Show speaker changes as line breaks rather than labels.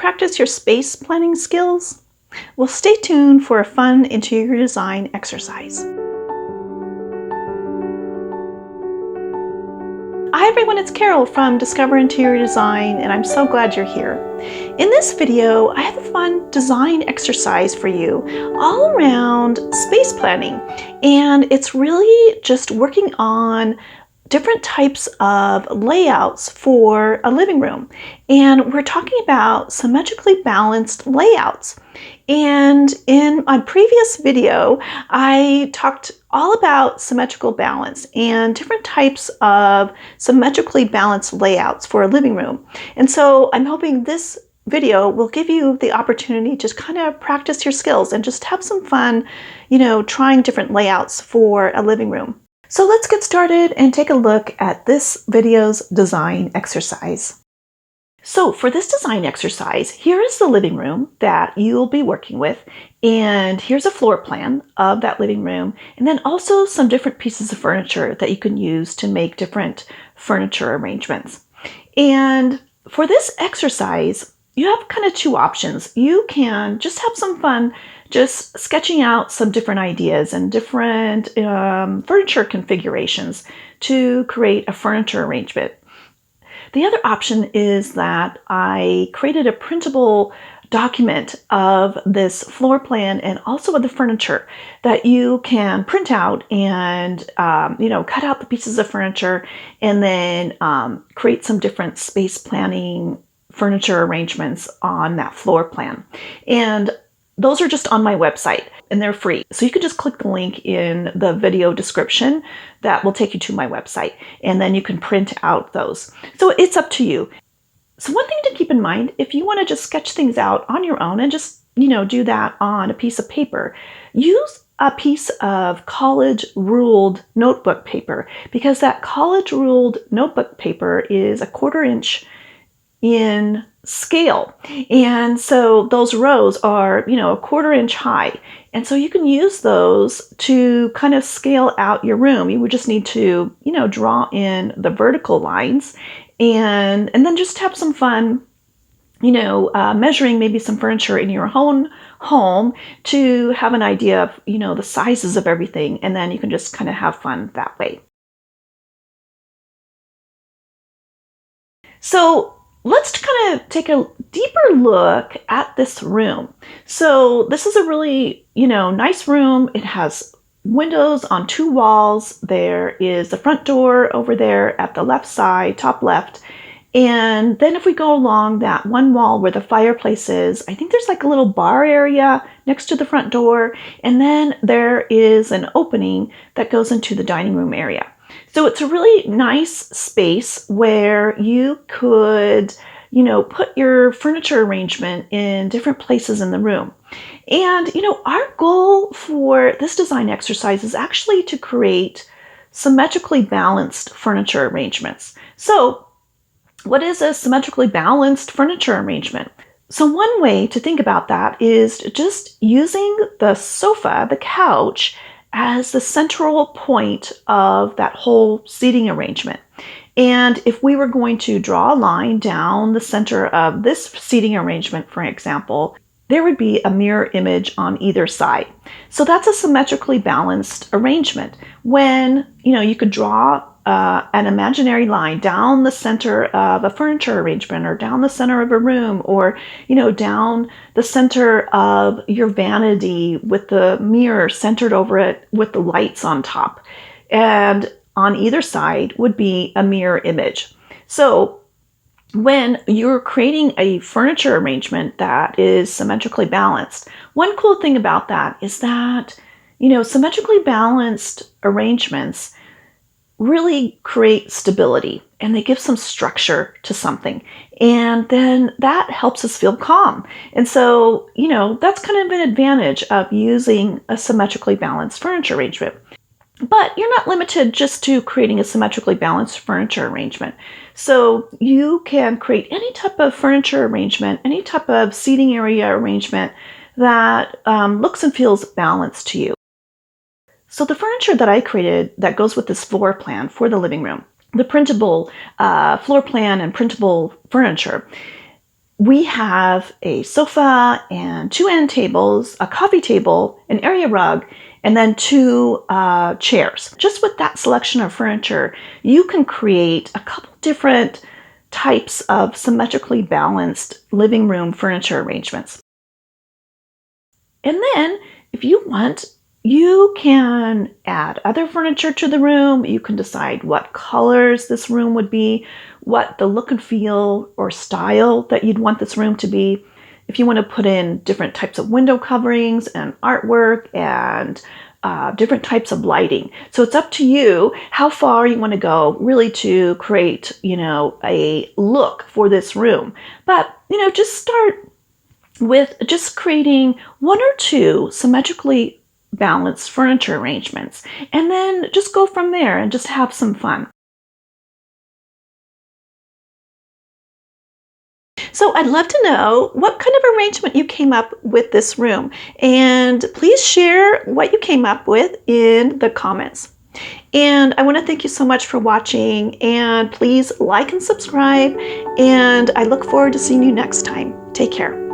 practice your space planning skills? Well, stay tuned for a fun interior design exercise. Hi everyone, it's Carol from Discover Interior Design, and I'm so glad you're here. In this video, I have a fun design exercise for you all around space planning, and it's really just working on different types of layouts for a living room. And we're talking about symmetrically balanced layouts. And in my previous video, I talked all about symmetrical balance and different types of symmetrically balanced layouts for a living room. And so I'm hoping this video will give you the opportunity to kind of practice your skills and just have some fun, trying different layouts for a living room. So let's get started and take a look at this video's design exercise. So for this design exercise, here is the living room that you'll be working with, and here's a floor plan of that living room, and then also some different pieces of furniture that you can use to make different furniture arrangements. And for this exercise, you have kind of two options. You can just have some fun just sketching out some different ideas and different furniture configurations to create a furniture arrangement. The other option is that I created a printable document of this floor plan and also of the furniture that you can print out and cut out the pieces of furniture and then create some different space planning furniture arrangements on that floor plan. And those are just on my website and they're free. So you can just click the link in the video description that will take you to my website, and then you can print out those. So it's up to you. So one thing to keep in mind, if you want to just sketch things out on your own and just, do that on a piece of paper, use a piece of college ruled notebook paper, because that college ruled notebook paper is 1/4 inch in scale. And so those rows are, 1/4 inch high. And so you can use those to kind of scale out your room. You would just need to, draw in the vertical lines and then just have some fun, measuring maybe some furniture in your own home to have an idea of, the sizes of everything. And then you can just kind of have fun that way. So let's kind of take a deeper look at this room. So this is a really, nice room. It has windows on 2 walls. There is the front door over there at the left side, top left. And then if we go along that one wall where the fireplace is, I think there's like a little bar area next to the front door. And then there is an opening that goes into the dining room area. So it's a really nice space where you could, put your furniture arrangement in different places in the room. And, our goal for this design exercise is actually to create symmetrically balanced furniture arrangements. So what is a symmetrically balanced furniture arrangement? So one way to think about that is just using the sofa, the couch, as the central point of that whole seating arrangement. And if we were going to draw a line down the center of this seating arrangement, for example, there would be a mirror image on either side. So that's a symmetrically balanced arrangement. When, you could draw an imaginary line down the center of a furniture arrangement, or down the center of a room, or, down the center of your vanity with the mirror centered over it with the lights on top. And on either side would be a mirror image. So when you're creating a furniture arrangement that is symmetrically balanced, one cool thing about that is that, symmetrically balanced arrangements really create stability and they give some structure to something. And then that helps us feel calm. And so, that's kind of an advantage of using a symmetrically balanced furniture arrangement. But you're not limited just to creating a symmetrically balanced furniture arrangement. So you can create any type of furniture arrangement, any type of seating area arrangement that looks and feels balanced to you. So the furniture that I created that goes with this floor plan for the living room, the printable floor plan and printable furniture, we have a sofa and 2 end tables, a coffee table, an area rug, and then 2 chairs. Just with that selection of furniture, you can create a couple different types of symmetrically balanced living room furniture arrangements. And then, if you want, you can add other furniture to the room. You can decide what colors this room would be, what the look and feel or style that you'd want this room to be. If you want to put in different types of window coverings and artwork and different types of lighting. So it's up to you how far you want to go really to create, a look for this room. But, just start with just creating 1 or 2 symmetrically balanced furniture arrangements, and then just go from there and just have some fun. So I'd love to know what kind of arrangement you came up with this room, and please share what you came up with in the comments. And I want to thank you so much for watching, and please like and subscribe, and I look forward to seeing you next time. Take care.